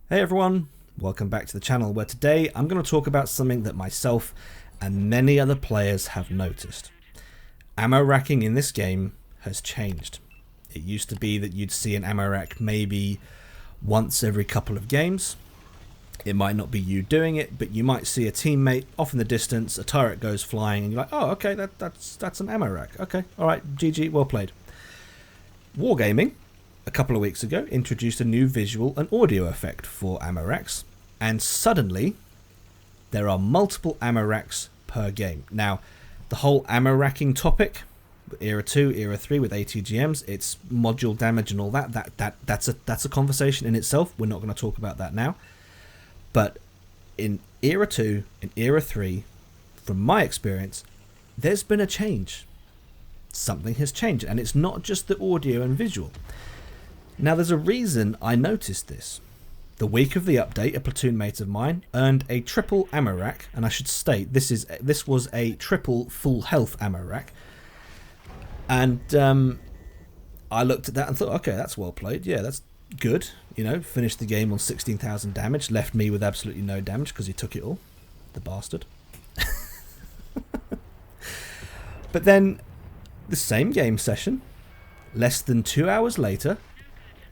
Hey everyone, welcome back to the channel where today I'm going to talk about something that myself and many other players have noticed. Ammo racking in this game has changed. It used to be that you'd see an ammo rack maybe once every couple of games. It might not be you doing it, but you might see a teammate off in the distance, a turret goes flying and you're like, oh okay, that's an ammo rack. Okay, alright, GG, well played. Wargaming a couple of weeks ago introduced a new visual and audio effect for ammo racks, and suddenly there are multiple ammo racks per game. Now the whole ammo racking topic, era 2, era 3 with ATGMs, it's module damage and all that's a conversation in itself. We're not going to talk about that now. But in era 2 and era 3, from my experience, there's been a change. Something has changed, and it's not just the audio and visual. Now there's a reason I noticed this. The week of the update, a platoon mate of mine earned a triple ammo rack, and I should state this was a triple full health ammo rack. And I looked at that and thought, okay, that's well played. Yeah, that's good. You know, finished the game on 16,000 damage, left me with absolutely no damage because he took it all, the bastard. But then the same game session, less than 2 hours later,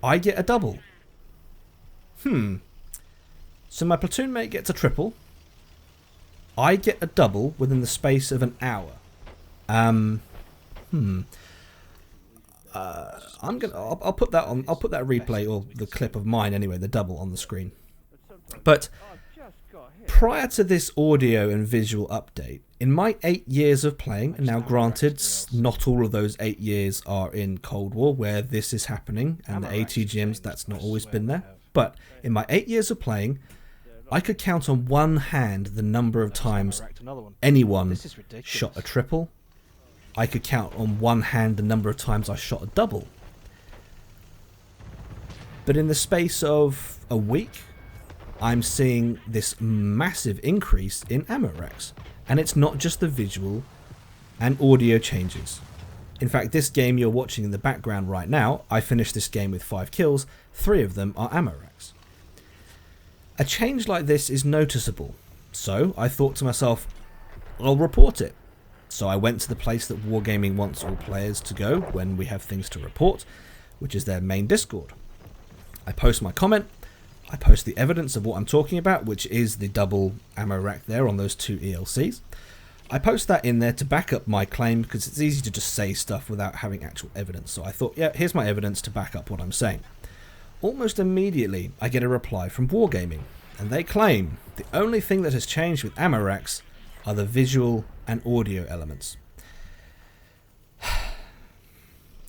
I get a double. So my platoon mate gets a triple. I get a double within the space of an hour. I'll put that on. I'll put that replay or the clip of mine anyway, the double on the screen. But prior to this audio and visual update, in my 8 years of playing, and now granted, not all of those 8 years are in Cold War where this is happening, and the ATGMs, that's not always been there. But in my 8 years of playing, I could count on one hand the number of times anyone shot a triple. I could count on one hand the number of times I shot a double. But in the space of a week, I'm seeing this massive increase in ammo racks. And it's not just the visual and audio changes. In fact, this game you're watching in the background right now, I finished this game with 5 kills, 3 of them are ammo racks. A change like this is noticeable, so I thought to myself, I'll report it. So I went to the place that Wargaming wants all players to go when we have things to report, which is their main Discord. I post my comment, I post the evidence of what I'm talking about, which is the double ammo rack there on those 2 ELCs. I post that in there to back up my claim because it's easy to just say stuff without having actual evidence. So I thought, yeah, here's my evidence to back up what I'm saying. Almost immediately, I get a reply from Wargaming, and they claim the only thing that has changed with ammo racks are the visual and audio elements.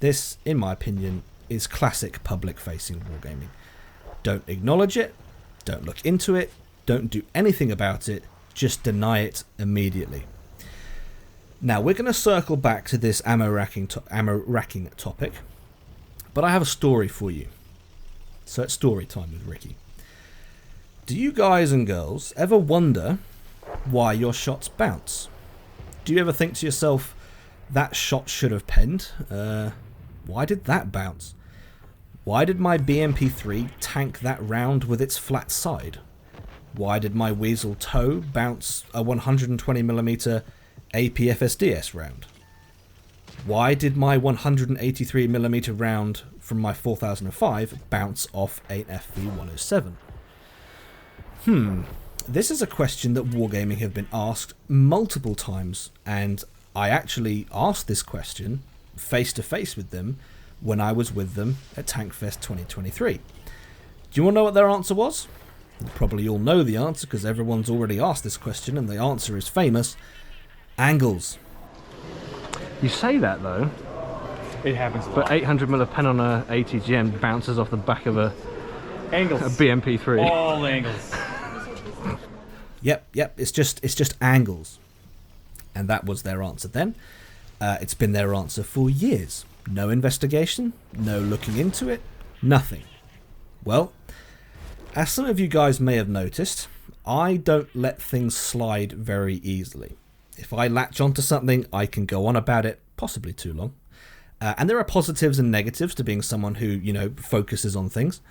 This, in my opinion, is classic public-facing wargaming. Don't acknowledge it, don't look into it, don't do anything about it, just deny it immediately. Now we're going to circle back to this ammo racking topic, but I have a story for you. So it's story time with Ricky. Do you guys and girls ever wonder why your shots bounce? Do you ever think to yourself, that shot should have penned? Why did that bounce? Why did my BMP3 tank that round with its flat side? Why did my Weasel TOW bounce a 120mm APFSDS round? Why did my 183mm round from my 4005 bounce off an FV107? This is a question that Wargaming have been asked multiple times, and I actually asked this question face to face with them when I was with them at Tankfest 2023. Do you want to know what their answer was? You probably all know the answer because everyone's already asked this question, and the answer is famous. Angles. You say that though. It happens a lot. But 800mm pen on a ATGM bounces off the back of a BMP3. All angles. Yep, it's just angles. And that was their answer then. It's been their answer for years. No investigation, no looking into it, nothing. Well, as some of you guys may have noticed, I don't let things slide very easily. If I latch onto something, I can go on about it, possibly too long. And there are positives and negatives to being someone who, you know, focuses on things.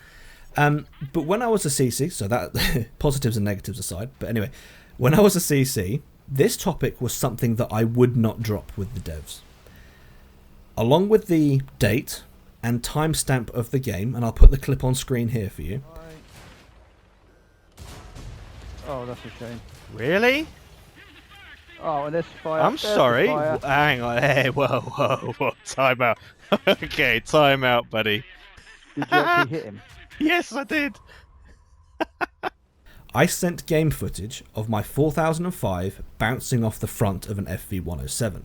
But when I was a CC, so that positives and negatives aside, but anyway, when I was a CC, this topic was something that I would not drop with the devs. Along with the date and timestamp of the game, and I'll put the clip on screen here for you. Oh, that's a shame. Really? Oh, and there's fire. I'm There's the sorry. fire. Hang on. Hey, whoa. Time out. Okay, time out, buddy. Did you actually hit him? Yes, I did. I sent game footage of my 4005 bouncing off the front of an FV107.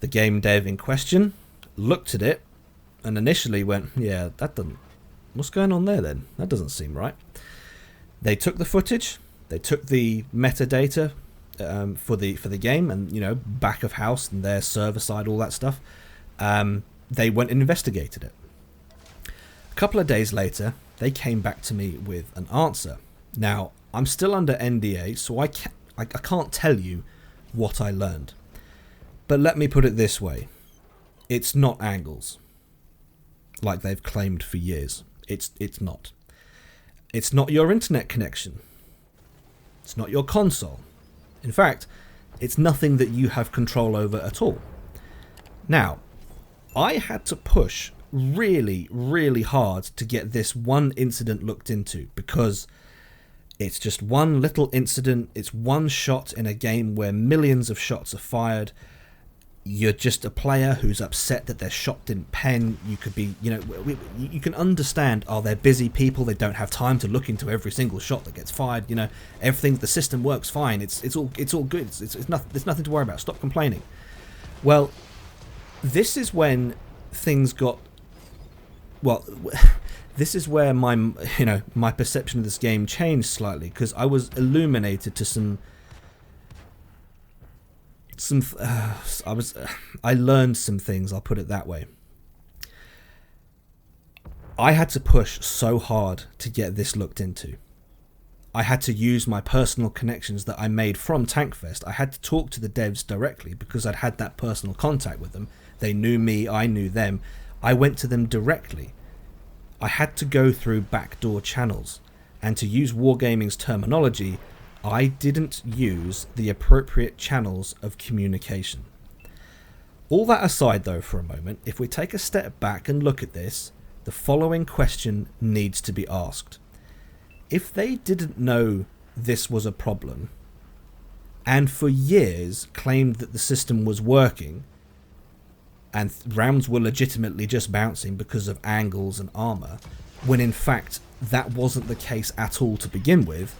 The game dev in question looked at it and initially went, yeah, that doesn't... What's going on there then? That doesn't seem right. They took the footage, they took the metadata for the game and, you know, back of house and their server side, all that stuff. They went and investigated it. A couple of days later, they came back to me with an answer. Now, I'm still under NDA, so I can't tell you what I learned. But let me put it this way. It's not angles, like they've claimed for years. It's not. It's not your internet connection. It's not your console. In fact, it's nothing that you have control over at all. Now, I had to push really, really hard to get this one incident looked into, because it's just one little incident. It's one shot in a game where millions of shots are fired. You're just a player who's upset that their shot didn't pen. You could be, you know, you can understand, oh, they're busy people. They don't have time to look into every single shot that gets fired. You know, everything, the system works fine. It's all good. It's nothing. There's nothing to worry about. Stop complaining. Well, this is when things got, well, this is where my perception of this game changed slightly, because I was illuminated to I learned some things, I'll put it that way. I had to push so hard to get this looked into. I had to use my personal connections that I made from Tankfest. I had to talk to the devs directly because I'd had that personal contact with them. They knew me, I knew them. I went to them directly. I had to go through backdoor channels, and to use Wargaming's terminology, I didn't use the appropriate channels of communication. All that aside though for a moment, if we take a step back and look at this, the following question needs to be asked. If they didn't know this was a problem, and for years claimed that the system was working, and rounds were legitimately just bouncing because of angles and armor, when in fact that wasn't the case at all to begin with,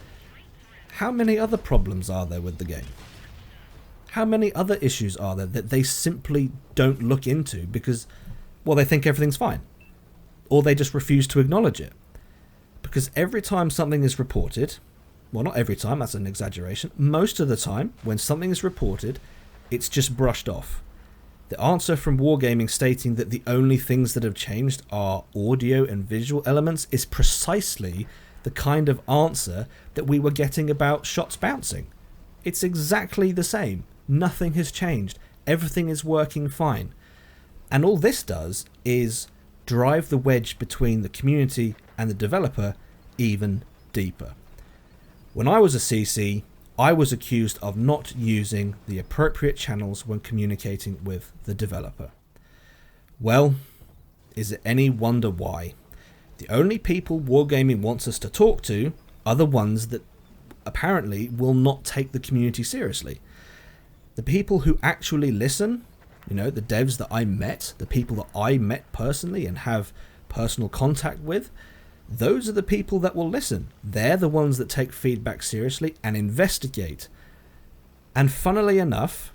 how many other problems are there with the game? How many other issues are there that they simply don't look into because, well, they think everything's fine? Or they just refuse to acknowledge it? Because every time something is reported, well, not every time, that's an exaggeration, most of the time when something is reported, it's just brushed off. The answer from Wargaming stating that the only things that have changed are audio and visual elements is precisely the kind of answer that we were getting about shots bouncing. It's exactly the same. Nothing has changed. Everything is working fine. And all this does is drive the wedge between the community and the developer even deeper. When I was a CC, I was accused of not using the appropriate channels when communicating with the developer. Well, is it any wonder why? The only people Wargaming wants us to talk to are the ones that apparently will not take the community seriously. The people who actually listen, you know, the devs that I met, the people that I met personally and have personal contact with, those are the people that will listen. They're the ones that take feedback seriously and investigate. And funnily enough,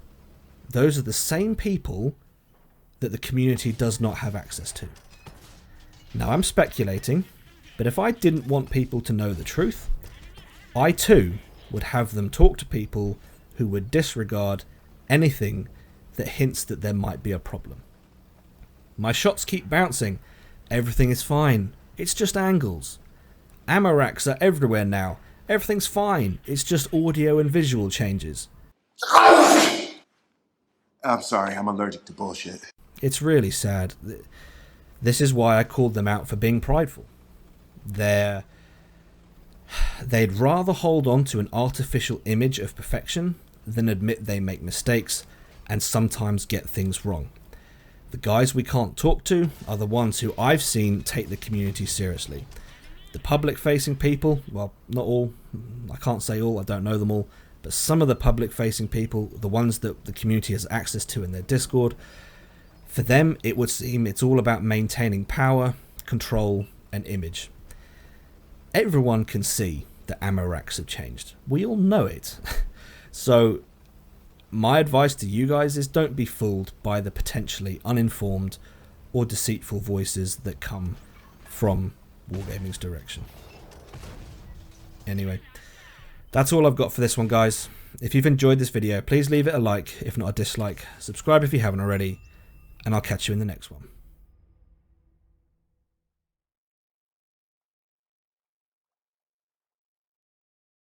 those are the same people that the community does not have access to. Now, I'm speculating, but if I didn't want people to know the truth, I too would have them talk to people who would disregard anything that hints that there might be a problem. My shots keep bouncing. Everything is fine. It's just angles. Ammo racks are everywhere now. Everything's fine. It's just audio and visual changes. I'm sorry, I'm allergic to bullshit. It's really sad. This is why I called them out for being prideful. They'd rather hold on to an artificial image of perfection than admit they make mistakes and sometimes get things wrong. The guys we can't talk to are the ones who I've seen take the community seriously. The public-facing people, well, not all, I can't say all, I don't know them all, but some of the public-facing people, the ones that the community has access to in their Discord, for them it would seem it's all about maintaining power, control, and image. Everyone can see that ammo racks have changed. We all know it. So my advice to you guys is don't be fooled by the potentially uninformed or deceitful voices that come from Wargaming's direction. Anyway, that's all I've got for this one, guys. If you've enjoyed this video, please leave it a like, if not a dislike. Subscribe if you haven't already, and I'll catch you in the next one.